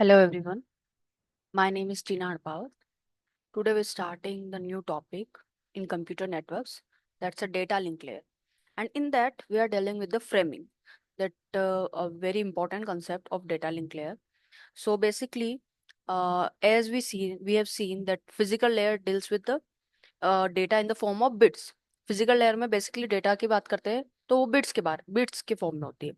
Hello everyone, my name is Tina Harpawat. Today we're starting the new topic in computer networks, that's a data link layer. And in that we are dealing with the framing, that a very important concept of data link layer. So basically, as we have seen that physical layer deals with the data in the form of bits. Physical layer में basically data की बात करते हैं तो वो bits के form में होती है।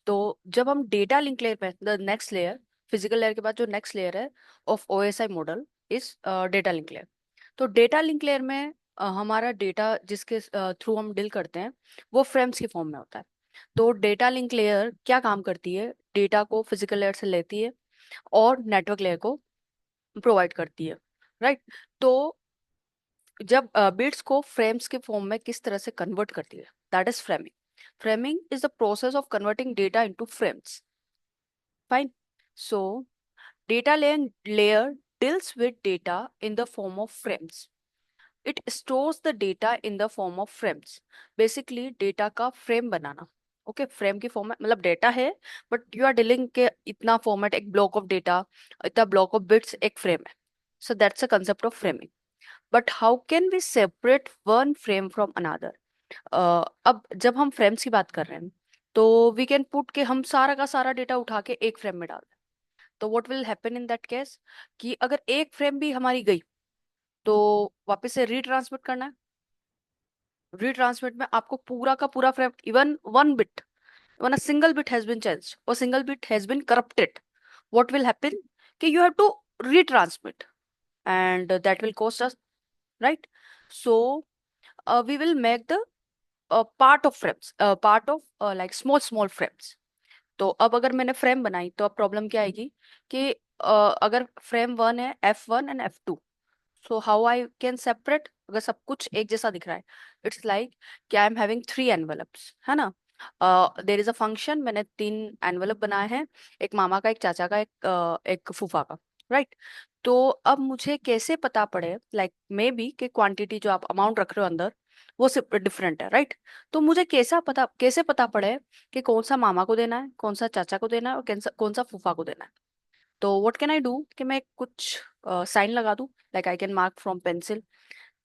तो जब हम डेटा लिंक लेयर पे the next layer, physical layer के बाद जो नेक्स्ट लेयर है of OSI model is data link layer. तो डेटा लिंक लेयर में हमारा डेटा जिसके थ्रू हम डील करते हैं वो फ्रेम्स के फॉर्म में होता है। तो डेटा लिंक लेयर क्या काम करती है, डेटा को फिजिकल लेयर से लेती है और नेटवर्क लेयर को प्रोवाइड करती है, राइट। तो जब बिट्स को फ्रेम्स के फॉर्म में किस तरह से कन्वर्ट करती है, that is framing. Framing is the process of converting data into frames. Fine. So data layer deals with data in the form of frames. It stores the data in the form of frames. Basically data का frame बनाना। Okay frame की form में मतलब data है but you are dealing के इतना format, एक block of data, इतना block of bits एक फ्रेम है। So that's a concept of framing. But how can we separate one frame from another? अब जब हम फ्रेम्स की बात कर रहे हैं तो वी कैन पुट के हम सारा का सारा डेटा उठा के एक फ्रेम में डाल दें। तो what will happen in that case कि अगर एक फ्रेम भी हमारी गई तो वापस से रीट्रांसमिट करना है। रीट्रांसमिट में आपको पूरा का पूरा frame, even one bit, even a single bit has been changed और single bit has been corrupted, what will happen कि you have to retransmit and that will cost us, right. So we will make the part of frames, part of like small small frames. तो अब अगर मैंने frame बनाई तो अब problem क्या आएगी कि अगर फ्रेम वन है F1 and F2, so how I can separate? अगर सब कुछ एक जैसा दिख रहा है, इट्स लाइक कि I am having three envelopes, है ना। देर इज अ फंक्शन, मैंने तीन एनवेलप बनाए हैं, एक मामा का, एक चाचा का, एक फूफा का, राइट। तो अब मुझे कैसे पता पड़े, लाइक मे बी कि क्वांटिटी जो आप अमाउंट रख रहे हो अंदर वो सिर्फ डिफरेंट है, राइट। तो मुझे कैसे पता पड़े कि कौन सा मामा को देना है, कौन सा चाचा को देना है और कौन सा फूफा को देना है? तो व्हाट कैन आई डू कि मैं कुछ साइन लगा दूं, like I can mark from pencil.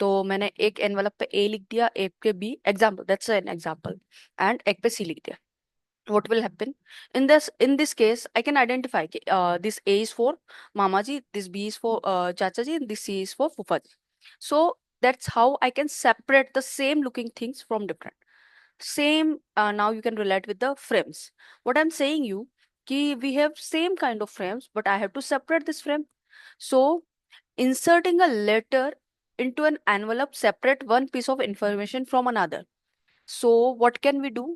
तो मैंने एक एनवलप पे ए लिख दिया, एक पे B, example, that's an example, and एक पे सी लिख दिया। what will happen in this case I can identify कि this A is for mama ji, this B is for chacha ji, and this C is for fufa ji. So that's how I can separate the same looking things from different same. Now you can relate with the frames. What I'm saying you कि we have same kind of frames but I have to separate this frame. So inserting a letter into an envelope separate one piece of information from another. So what can we do?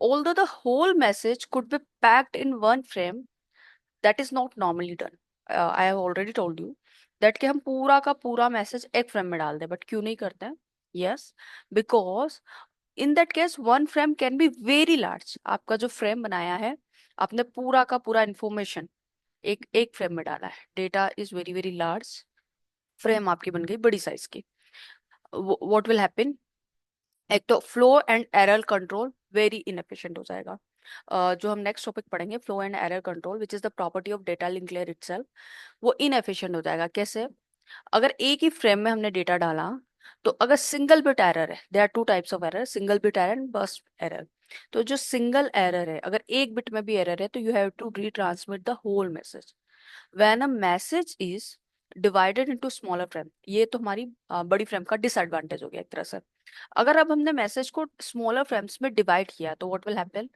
Although the whole message could be packed in one frame, that is not normally done. I have already told you that कि हम पूरा का पूरा message एक frame में डाल दें, but क्यों नहीं करते हैं? Yes, because in that case one frame can be very large. आपका जो फ्रेम बनाया है, आपने पूरा का पूरा इंफॉर्मेशन एक एक फ्रेम में डाला है, data is very very large, frame आपकी बन गई बड़ी साइज की। What will happen? एक तो flow and error control very inefficient हो जाएगा। जो हम नेक्स्ट टॉपिक पढ़ेंगे, flow and error control which is the property of data link layer itself, वो इनएफिशिएंट हो जाएगा। कैसे? अगर एक ही फ्रेम में हमने डेटा डाला तो अगर सिंगल बिट एरर है, there are two types of error, single bit error and burst error. तो जो सिंगल एरर है, अगर एक बिट में भी एरर है तो you have to retransmit the whole message. When a message is divided into smaller frame, ये तो हमारी बड़ी फ्रेम का डिसएडवांटेज हो गया एक तरह से। अगर अब हमने मैसेज को स्मॉलर फ्रेम्स में डिवाइड किया तो व्हाट विल हैपन?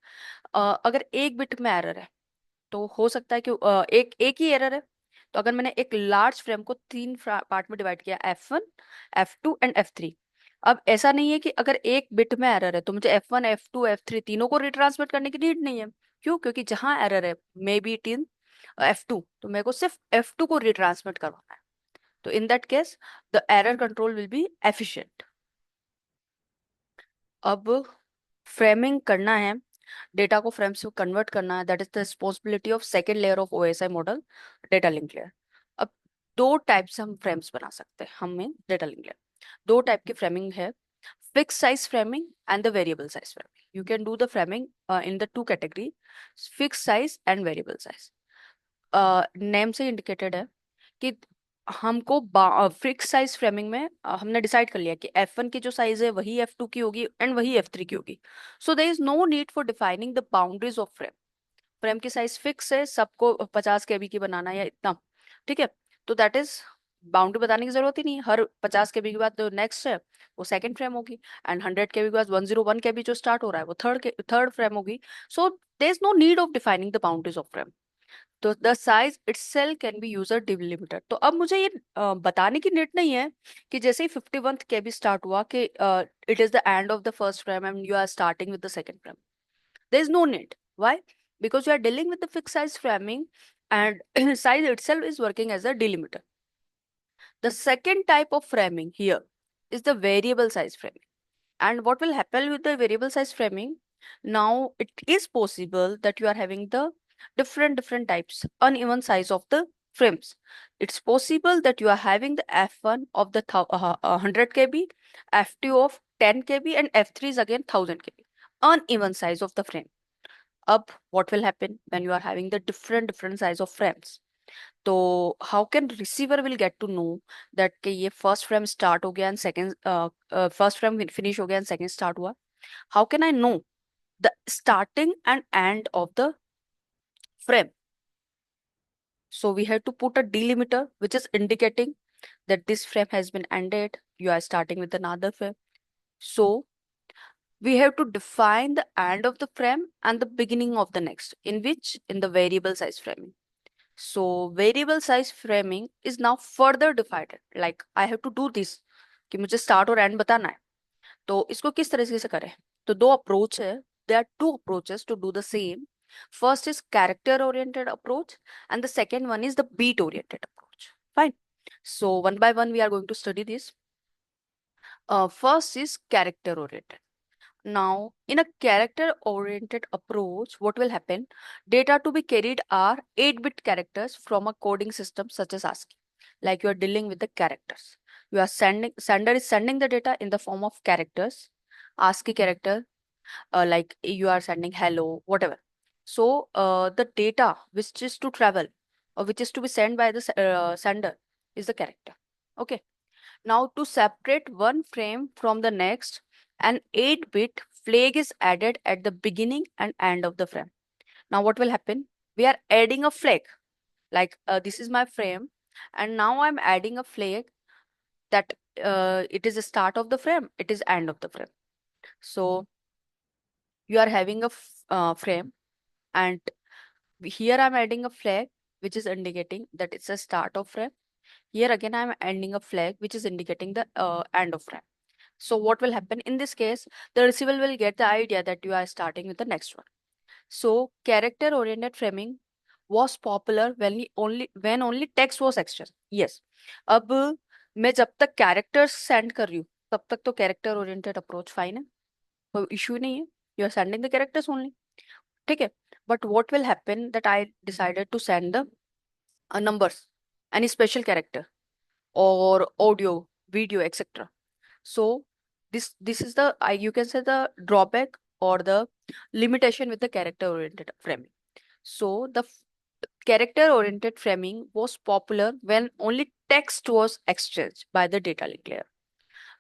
अगर एक बिट में एरर है तो हो सकता है कि एक एक ही एरर है। तो अगर मैंने एक लार्ज फ्रेम को तीन पार्ट में डिवाइड किया, F1, F2 एंड F3, अब ऐसा नहीं है कि अगर एक बिट में एरर है तो मुझे F1, F2, F3 तीनों को रिट्रांसमिट करने की नीड नहीं है। क्यों? क्योंकि जहां एरर है may be it in F2, तो मेरे को सिर्फ F2 को रिट्रांसमिट करवाना है। तो in that case the error control will be efficient. अब फ्रेमिंग करना है, डेटा को फ्रेम्स में कन्वर्ट करना है, that is the responsibility of second layer of OSI model, data link layer. अब दो टाइप से हम फ्रेम्स बना सकते हैं हमें डेटा लिंक लेयर। दो टाइप की फ्रेमिंग है, fix size framing and the variable size framing. You can do the framing in the two category, fix size and variable size. Name से इंडिकेटेड है कि हमको फिक्स साइज फ्रेमिंग में हमने decide कर लिया कि F1 की जो साइज है वही F2 की होगी एंड वही F3 की होगी. So there is no need for defining the boundaries of frame. Frame की साइज फिक्स है, सबको 50 KB की बनाना है या इतना, ठीक है. तो दैट इज बाउंड्री बताने की जरूरत ही नहीं है. हर 50 KB के बाद जो नेक्स्ट है वो सेकंड फ्रेम होगी, एंड 100 KB के बाद 101 KB जो स्टार्ट हो रहा है वो थर्ड फ्रेम होगी. So there is no need of defining the boundaries of frame. तो the size itself can be use a delimiter. तो अब मुझे ये बताने की नीड नहीं है कि जैसे ही 51 KB स्टार्ट हुआ कि it is the end of the first frame and you are starting with the second frame. There is no need. Why? Because you are dealing with the fixed size framing and size itself is working as a delimiter. The second type of framing here is the variable size framing. And what will happen with the variable size framing? Now it is possible that you are having the different types, uneven size of the frames. It's possible that you are having the F1 of the 100 KB, F2 of 10 KB, and F3 is again 1000 KB. Uneven size of the frame. Up, what will happen when you are having the different size of frames? तो how can receiver will get to know that कि ये first frame start हो गया and second first frame finish हो गया and second start हुआ? How can I know the starting and end of the frame? So we have to put a delimiter which is indicating that this frame has been ended. You are starting with another frame. So we have to define the end of the frame and the beginning of the next, in which in the variable size framing. So variable size framing is now further divided. Like I have to do this कि मुझे start और end बताना है. तो इसको किस तरीके से करें? तो दो अप्रोच है. There are two approaches to do the same. First is character oriented approach and the second one is the beat oriented approach. Fine. So one by one we are going to study this. First is character oriented. Now, in a character-oriented approach, what will happen? Data to be carried are 8-bit characters from a coding system such as ASCII. Like you are dealing with the characters. You are sender is sending the data in the form of characters, ASCII character, like you are sending hello, whatever. So, the data which is to travel or which is to be sent by the sender is the character. Okay. Now to separate one frame from the next, an 8-bit flag is added at the beginning and end of the frame. Now what will happen? We are adding a flag. Like this is my frame and now I'm adding a flag that it is the start of the frame, it is end of the frame. So you are having a frame and here I'm adding a flag which is indicating that it's a start of frame. Here again I'm adding a flag which is indicating the end of frame. So what will happen in this case? The receiver will get the idea that you are starting with the next one. So character oriented framing was popular when only text was exchanged. Yes. अब मैं जब तक characters send कर रही हूँ तब तक तो character oriented approach fine है, कोई issue नहीं है. You are sending the characters only. ठीक है. But what will happen that I decided to send the numbers, any special character or audio, video, etc. So this is the you can say the drawback or the limitation with the character oriented framing. So the character oriented framing was popular when only text was exchanged by the data link layer.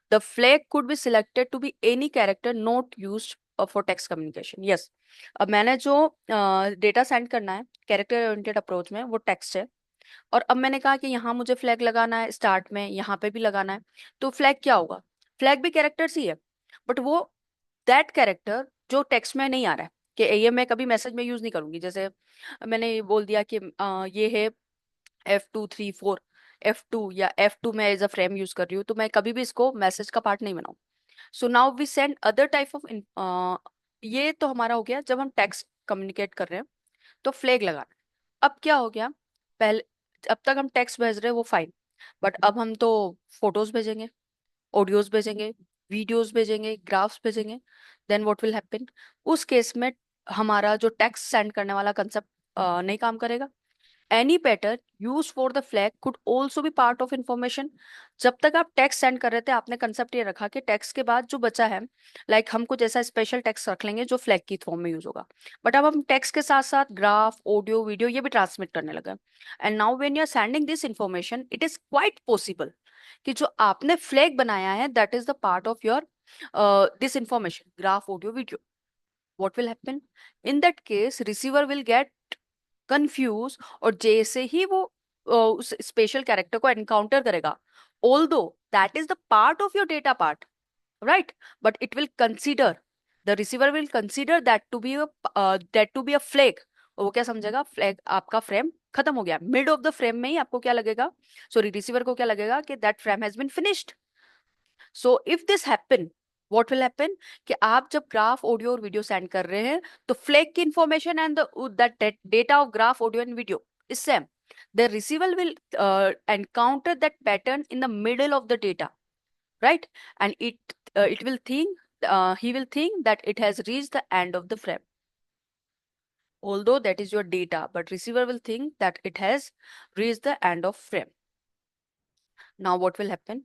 The flag could be selected to be any character not used for text communication. Yes. अब मैंने जो data send करना है character oriented approach में वो text है और अब मैंने कहा कि यहाँ मुझे फ्लैग लगाना है स्टार्ट में, यहाँ पे भी लगाना है. तो फ्लैग क्या होगा? फ्लैग भी कैरेक्टर्स ही है बट वो दैट कैरेक्टर जो टेक्स्ट में नहीं आ रहा है कि ये मैं कभी मैसेज में यूज नहीं करूंगी. जैसे मैंने ये बोल दिया कि ये है F234 F2 या F2 में एज अ फ्रेम यूज कर रही हूँ तो मैं कभी भी इसको मैसेज का पार्ट नहीं बनाऊँ. So now we send other type of ये तो हमारा हो गया जब हम टेक्स्ट कम्युनिकेट कर रहे हैं तो फ्लैग लगाना. अब क्या हो गया? पहले अब तक हम टेक्स्ट भेज रहे हैं वो फाइन, बट अब हम तो फोटोज भेजेंगे, ऑडियोज भेजेंगे, वीडियोज भेजेंगे, ग्राफ्स भेजेंगे. Then what will happen? उस केस में हमारा जो टेक्स्ट सेंड करने वाला कंसेप्ट नहीं काम करेगा. any pattern used for the flag could also be part of information. जब तक आप टेक्स्ट सेंड कर रहे थे आपने कंसेप्ट ये रखा कि टेक्स्ट के बाद जो बचा है, लाइक हम कुछ ऐसा स्पेशल टेक्स्ट रख लेंगे जो फ्लैग की फॉर्म में यूज होगा, बट अब हम टेक्स्ट के साथ साथ ग्राफ, ऑडियो, वीडियो ये भी ट्रांसमिट करने लगे। And now when you are sending this information, it is quite possible कि जो आपने फ्लैग बनाया है that is the part of your this information, graph, audio, video. what will happen in that case? Receiver will get confuse, और जैसे ही वो उस स्पेशल कैरेक्टर को एनकाउंटर करेगा, although that is the part of your data part, right, but it will consider, the receiver will consider that to be a flag. वो क्या समझेगा? फ्लैग, आपका फ्रेम खत्म हो गया, मिड ऑफ द फ्रेम में ही आपको क्या लगेगा, सॉरी रिसीवर को क्या लगेगा कि that frame has been finished. So if this happen, what will happen कि आप जब ग्राफ, ऑडियो और वीडियो सेंड कर रहे हैं तो फ्लैग की information and that data of graph, audio and video is same. The receiver will encounter that pattern in the middle of the data, right? And it will think, he will think that it has reached the end of the frame, although that is your data, but receiver will think that it has reached the end of frame. Now what will happen?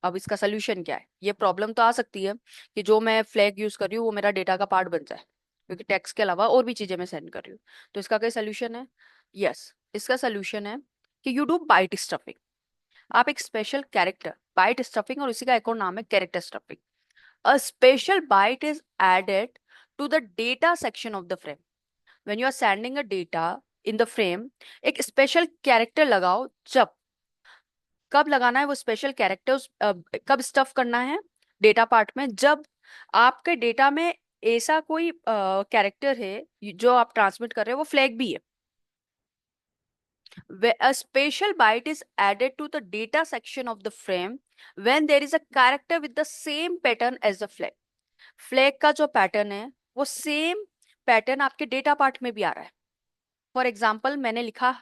अब इसका solution क्या है? ये problem तो आ सकती है कि जो मैं फ्लैग यूज कर रही हूँ वो मेरा डेटा का पार्ट बन जाए, क्योंकि टेक्स्ट के अलावा और भी चीजें मैं सेंड कर रही हूँ। तो इसका क्या सोल्यूशन है? यस, इसका सोल्यूशन है कि यू डू बाइट स्टफिंग। आप एक स्पेशल कैरेक्टर, बाइट स्टफिंग, और इसी का एक और नाम है character stuffing. A special byte is added to the data section of the frame. When you are sending a data in the frame, एक स्पेशल कैरेक्टर लगाओ। जब, कब लगाना है वो स्पेशल कैरेक्टर्स, कब स्टफ करना है डेटा पार्ट में? जब आपके डेटा में ऐसा कोई कैरेक्टर है जो आप ट्रांसमिट कर रहे हो वो फ्लैग भी है। A special byte is added to the data section of the frame when there is a character with the same pattern as the flag. Flag का जो पैटर्न है वो सेम पैटर्न आपके डेटा पार्ट में भी आ रहा है। फॉर एग्जाम्पल मैंने लिखा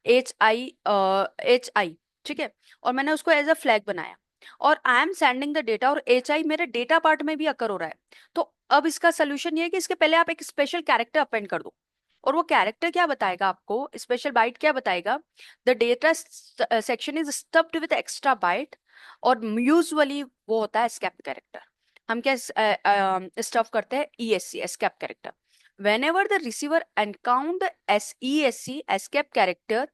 HI, ठीक है, और मैंने उसको एज अ फ्लैग बनाया, और I am sending the data, और HI मेरे डेटा पार्ट में भी अकर हो रहा है। तो अब इसका सोल्यूशन ये है कि इसके पहले आप एक स्पेशल कैरेक्टर अपेंड कर दो, और वो कैरेक्टर क्या बताएगा आपको, स्पेशल बाइट क्या बताएगा? The data section is stuffed with extra byte, और यूजुअली वो होता है एस्केप कैरेक्टर। हम क्या स्टफ करते हैं? ESC, escape character. Whenever the receiver encounter the SESC, escape character,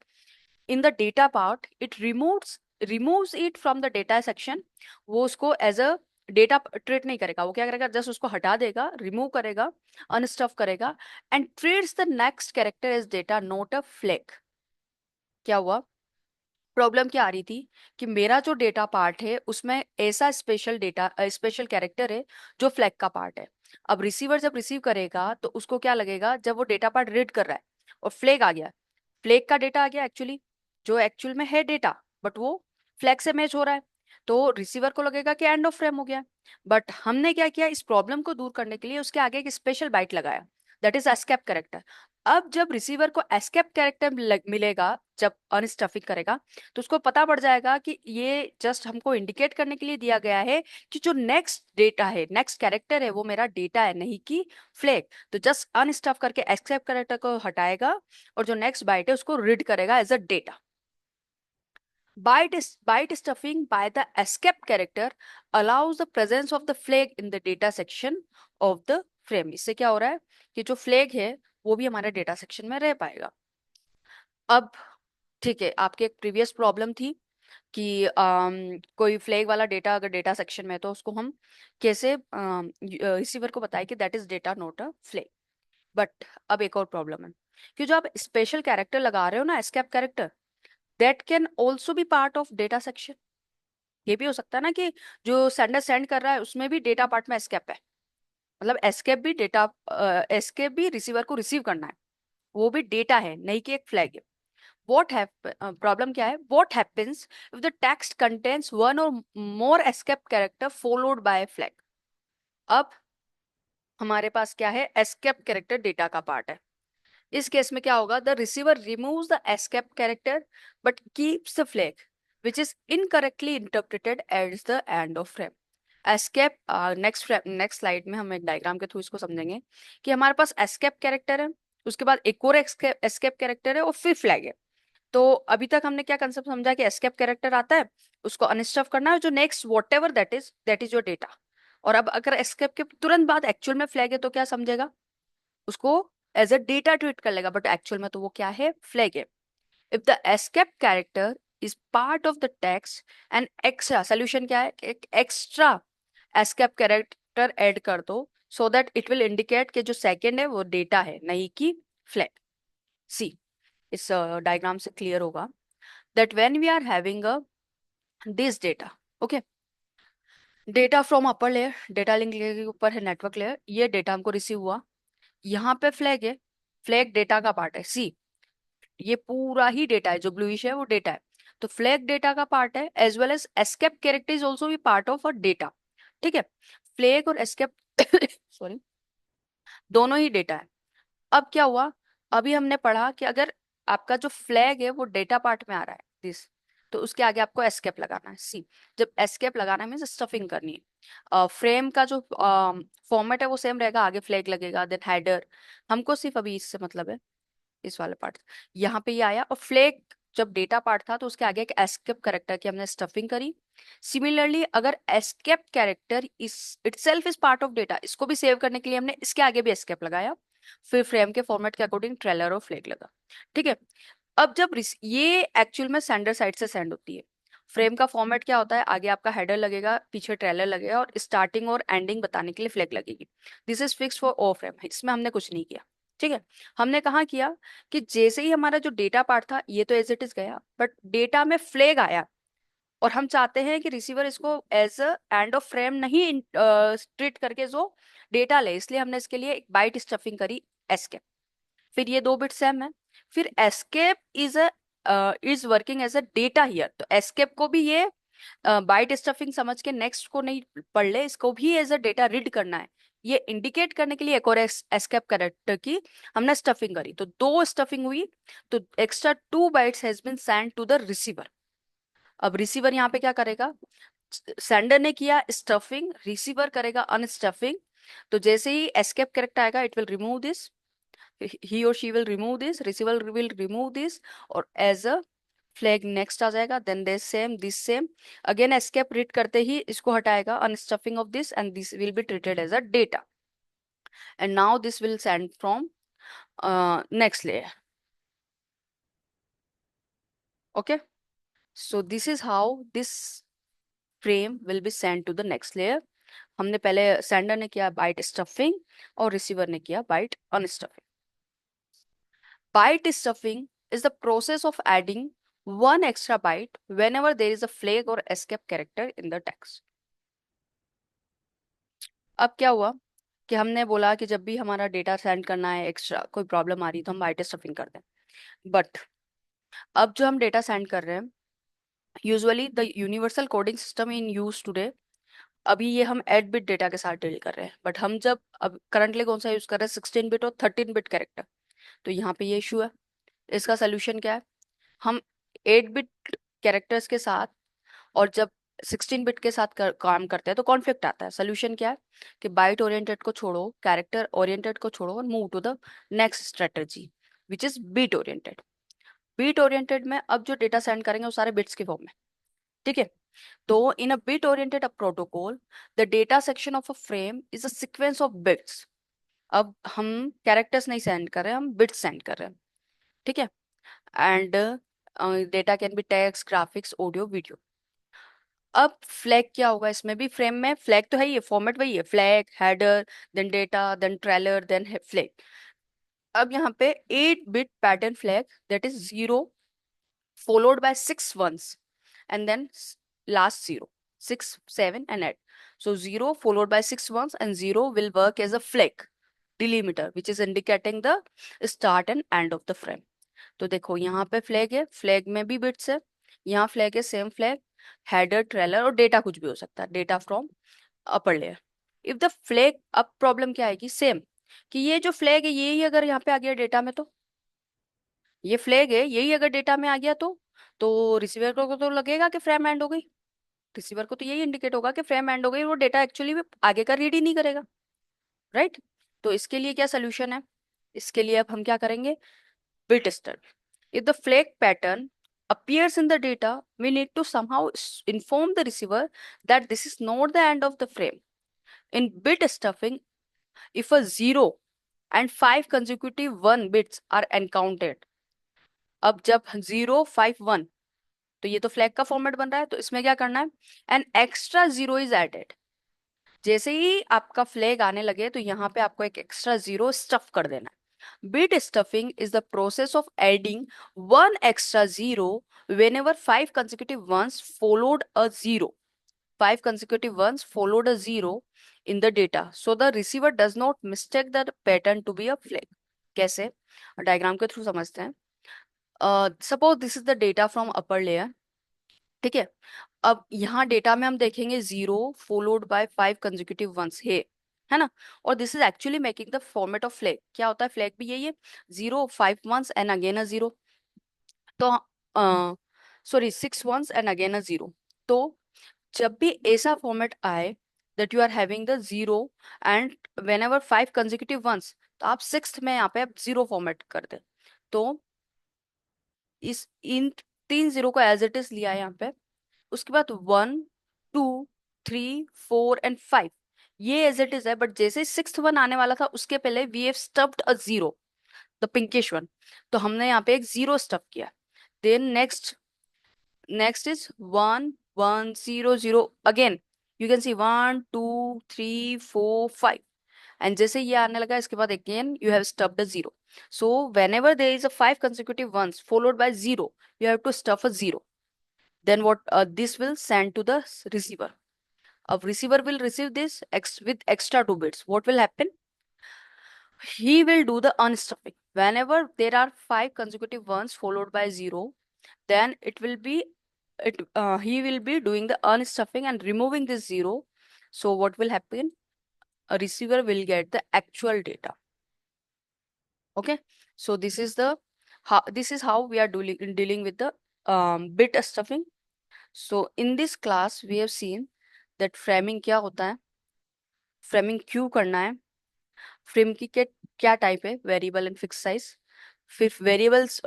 in the data part, it removes it from the data section. वो उसको एज अ डेटा ट्रीट नहीं करेगा, वो क्या करेगा? जस्ट उसको हटा देगा, रिमूव करेगा, अनस्टफ करेगा, and treats the next character as data, not a flag. क्या हुआ? प्रॉब्लम क्या आ रही थी कि मेरा जो डेटा पार्ट है उसमें ऐसा स्पेशल कैरेक्टर है जो फ्लैग का पार्ट है। अब रिसीवर जब रिसीव करेगा तो उसको क्या लगेगा, जब वो डेटा पार्ट रीड कर रहा है और फ्लैग आ गया, फ्लैग का डेटा आ गया एक्चुअली, जो एक्चुअल में है डेटा, बट वो फ्लैग से मैच हो रहा है, तो रिसीवर को लगेगा कि एंड ऑफ फ्रेम हो गया। बट हमने क्या किया, इस प्रॉब्लम को दूर करने के लिए उसके आगे एक स्पेशल बाइट लगाया, दैट इज एस्केप कैरेक्टर। अब जब रिसीवर को एस्केप कैरेक्टर मिलेगा जब अनस्टफिंग करेगा, तो उसको पता पड़ जाएगा कि ये जस्ट हमको इंडिकेट करने के लिए दिया गया है कि जो नेक्स्ट डेटा है, नेक्स्ट कैरेक्टर है, वो मेरा डेटा है, नहीं कि फ्लैग। तो जस्ट अनस्टफ करके एस्केप कैरेक्टर को हटाएगा और जो नेक्स्ट बाइट है उसको रीड करेगा as a data. Byte stuffing by the escape character allows the presence of the flag in the data section of the frame. इससे क्या हो रहा है कि जो फ्लैग है वो भी हमारे डेटा सेक्शन में रह पाएगा। अब ठीक है, आपकी एक प्रीवियस प्रॉब्लम थी कि कोई फ्लैग वाला डेटा अगर डेटा सेक्शन में है तो उसको हम कैसे रिसीवर को बताएं कि that is data, not a flag. But अब एक और प्रॉब्लम है कि जो आप स्पेशल कैरेक्टर लगा रहे हो ना, escape character, that can also be part of data section. ये भी हो सकता है ना कि जो सेंडर सेंड कर रहा है उसमें भी डेटा पार्ट में एस्केप है, मतलब एस्केप भी रिसीवर को रिसीव करना है, वो भी डेटा है, नहीं कि एक फ्लैग है। प्रॉब्लम क्या है? What happens if the text contains one or more escape character followed by flag? अब हमारे पास क्या है? एस्केप कैरेक्टर डेटा का पार्ट है। इस केस में क्या होगा? The receiver removes the escape character but keeps the flag which is incorrectly interpreted as the end of frame. Escape, next slide में हम एक डायग्राम के थ्रू इसको समझेंगे कि हमारे पास एस्केप कैरेक्टर है, उसके बाद एक और एस्केप कैरेक्टर है, और फिर फ्लैग है। तो अभी तक हमने क्या कंसेप्ट समझा कि एस्केप कैरेक्टर आता है, उसको अनस्टफ करना है, जो next what ever that is your data. और अब अगर एस्केप के तुरंत बाद एक्चुअल में फ्लैग है तो क्या समझेगा, उसको एज अ डेटा ट्रीट कर लेगा, बट एक्चुअल में तो वो क्या है, फ्लैग है। If the escape character is part of the text and extra solution क्या है, एक एक्स्ट्रा एस्केप कैरेक्टर ऐड कर दो, so that it will indicate कि जो सेकंड है वो डेटा है, नहीं कि फ्लैग। सी, इस डायग्राम से क्लियर होगा that when we are having a this data, okay, data from upper layer, data link layer के ऊपर है नेटवर्क लेयर, ये डेटा हमको रिसीव हुआ, यहाँ पे फ्लैग है, फ्लैग डेटा का पार्ट है। सी, ये पूरा ही डेटा है, जो ब्लूइश है वो डेटा है, तो फ्लैग डेटा का पार्ट है, as well as escape character is also भी पार्ट ऑफ अ डेटा। ठीक है, फ्लैग और एस्केप सॉरी, दोनों ही डेटा है। अब क्या हुआ, अभी हमने पढ़ा कि अगर आपका जो फ्लैग है वो डेटा पार्ट में आ रहा है दिस, तो उसके आगे आपको एस्केप लगाना है। सी, जब एस्केप लगाना है मीन्स स्टफिंग करनी है। फ्रेम का जो फॉर्मेट है वो सेम रहेगा, आगे फ्लैग लगेगा, देन हेडर। हमको सिर्फ अभी इससे मतलब है, इस वाले पार्ट, यहाँ पे ये आया, और फ्लैग जब डेटा पार्ट था तो उसके आगे एक एस्केप कैरेक्टर की हमने स्टफिंग करी। सिमिलरली अगर एस्केप कैरेक्टर इस itself is part of data, इसको भी सेव करने के लिए हमने इसके आगे भी एस्केप लगाया, फिर फ्रेम के फॉर्मेट के अकॉर्डिंग ट्रेलर और फ्लैग लगा। ठीक है, अब जब ये एक्चुअल में सेंडर साइड से सेंड होती है, फ्रेम का फॉर्मेट क्या होता है, आगे आपका हेडर लगेगा, पीछे ट्रेलर लगेगा, और स्टार्टिंग और एंडिंग बताने के लिए फ्लैग लगेगी। This is fix for all frame, इसमें हमने कुछ नहीं किया। ठीक है, हमने कहा किया कि जैसे ही हमारा जो डेटा पार्ट था ये तो एज इट इज गया, बट डेटा में फ्लैग आया, और हम चाहते हैं कि रिसीवर इसको as a end of frame नहीं ट्रीट करके जो डेटा ले, इसलिए हमने इसके लिए एक बाइट स्टफिंग करी, एस्केप। फिर ये दो बिट सेम है, फिर escape is working as a data here, तो एस्केप को भी ये बाइट स्टफिंग समझ के नेक्स्ट को नहीं पढ़ ले, इसको भी एज अ डेटा रीड करना है, ये इंडिकेट करने के लिए एक और एस्केप कैरेक्टर की हमने स्टफिंग करी, तो दो स्टफिंग हुई, तो extra 2 bytes has been send to the receiver. अब रिसीवर यहाँ पे क्या करेगा, सेंडर ने किया स्टफिंग, रिसीवर करेगा अनस्टफिंग, तो जैसे ही एस्केप कैरेक्टर आएगा it will remove this, he or she will remove this, receiver will remove this, और as a फ्लैग नेक्स्ट आ जाएगा, then this same again escape read करते ही इसको हटाएगा, unstuffing of this, and this will be treated as a data, and now this will send from next layer. Okay, so this is how this frame will be send to the next layer. हमने पहले sender ने किया bite stuffing और receiver ने किया bite अनस्टफिंग। Byte stuffing is the process of adding one extra byte whenever there is a flag or escape character in the text. अब क्या हुआ कि हमने बोला कि जब भी हमारा डेटा सेंड करना है, एक्स्ट्रा कोई प्रॉब्लम आ रही है तो हम बाइट स्टफिंग करते हैं, बट अब जो हम डेटा सेंड कर रहे हैं, usually the universal coding system in use today, अभी ये हम 8 बिट डेटा के साथ डील कर रहे हैं, बट हम जब अब करंटली कौन सा यूज कर रहे हैं, 16 बिट और 13 बिट कैरेक्टर, तो यहाँ पे ये इशू है। इसका सोल्यूशन क्या है, हम 8 बिट कैरेक्टर्स के साथ और जब 16 बिट के साथ काम करते हैं तो कॉन्फ्लिक्ट आता है। सोल्यूशन क्या है कि बाइट ओरिएंटेड को छोड़ो, कैरेक्टर ओरिएंटेड को छोड़ो, और move to the next strategy which is bit oriented. Bit oriented में अब जो डेटा सेंड करेंगे वो सारे बिट्स के फॉर्म में। ठीक है, तो in a bit oriented protocol the data section of a frame is a sequence of bits. अब हम कैरेक्टर्स नहीं सेंड कर रहे हैं, हम बिट्स सेंड कर रहे हैं। ठीक है, and data can be text, graphics, audio, video. अब फ्लैग क्या होगा, इसमें भी फ्रेम में फ्लैग तो है ही है, फॉर्मेट वही है, flag, header, then data, then trailer, then flag. अब यहाँ पे 8 bit pattern flag that is 0 followed by 6 ones and then last 0, 6, 7 and 8. So 0 followed by 6 ones and 0 will work as a flag delimiter which is indicating the start and end of the frame. तो देखो यहाँ पे flag है, flag में भी bits है, यहाँ flag है, सेम फ्लैग, हेडर, ट्रेलर और डेटा कुछ भी हो सकता है, data from upper layer. If the flag, अब प्रॉब्लम क्या आएगी, सेम कि ये जो फ्लैग है यही अगर यहाँ पे आ गया डेटा में, तो ये फ्लैग है यही अगर डेटा में आ गया तो रिसीवर को तो लगेगा कि फ्रेम एंड हो गई, रिसीवर को तो यही इंडिकेट होगा कि फ्रेम एंड हो गई, वो डेटा एक्चुअली आगे का रीड ही नहीं करेगा, राइट। तो इसके लिए क्या सोल्यूशन है, इसके लिए अब हम क्या करेंगे, bit stuff. If the flag pattern appears in the data, we need to somehow inform the receiver that this is not the end of the frame. In bit stuffing, if a 0 and 5 consecutive 1 bits are encountered, अब जब 0 5 1, तो ये तो flag का format बन रहा है, तो इसमें क्या करना है, एन एक्स्ट्रा 0 इज एडेड. जैसे ही आपका फ्लैग आने लगे तो यहाँ पे आपको एक एक्स्ट्रा 0 स्टफ कर देना है. Bit stuffing is the process of adding 1 extra 0 whenever 5 consecutive ones followed a 0. 5 consecutive ones followed a 0 in the data, so the receiver does not mistake the pattern to be a flag. कैसे, diagram के through समझते हैं. Suppose this is the data from upper layer. ठीक है, अब यहाँ data में हम देखेंगे 0 फॉलोड बाय 5 कंसेक्यूटिव वंस है ना. और this is actually making the format of flag. क्या होता है फ्लैग भी यही है, 0 5 वंस एंड अगेन अ 0. तो sorry 6 ones and again a 0. तो जब भी ऐसा फॉर्मेट आए that you are having the 0 and whenever 5 consecutive ones, तो आप सिक्स में यहाँ पे आप 0 फॉर्मेट कर दे. तो इस इन 3 0 को एज इट इज लिया है यहाँ पे. उसके बाद 1 2 3 4 एंड 5 ये एज इट इज है. बट जैसे सिक्स्थ वन आने वाला था उसके पहले we have stuffed a 0, the pinkish one. तो हमने यहाँ पे एक 0 स्टफ किया. देन नेक्स्ट इज 1 1 0 0 अगेन. You can see 1 2 3 4 5. एंड जैसे ये आने लगा इसके बाद again you have stuffed a 0. So whenever there is a 5 consecutive ones followed by 0, you have to stuff a 0. Then what this will send to the receiver. A receiver will receive this with extra 2 bits. What will happen? He will do the unstuffing. Whenever there are 5 consecutive ones followed by 0, then he will be doing the unstuffing and removing this 0. So what will happen? A receiver will get the actual data. Okay, so this is how we are dealing with the bit stuffing. So in this class we have seen that framing क्या होता है, framing क्यों करना है, frame की क्या type है, variable and fix size. फिर वेरिएबल्स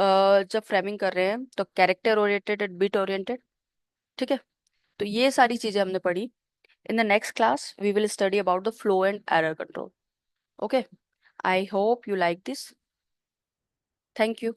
जब फ्रेमिंग कर रहे हैं तो character oriented and bit oriented. ठीक है, तो ये सारी चीजें हमने पढ़ी. In the next class we will study about the flow and error control. Okay, I hope you like this. Thank you.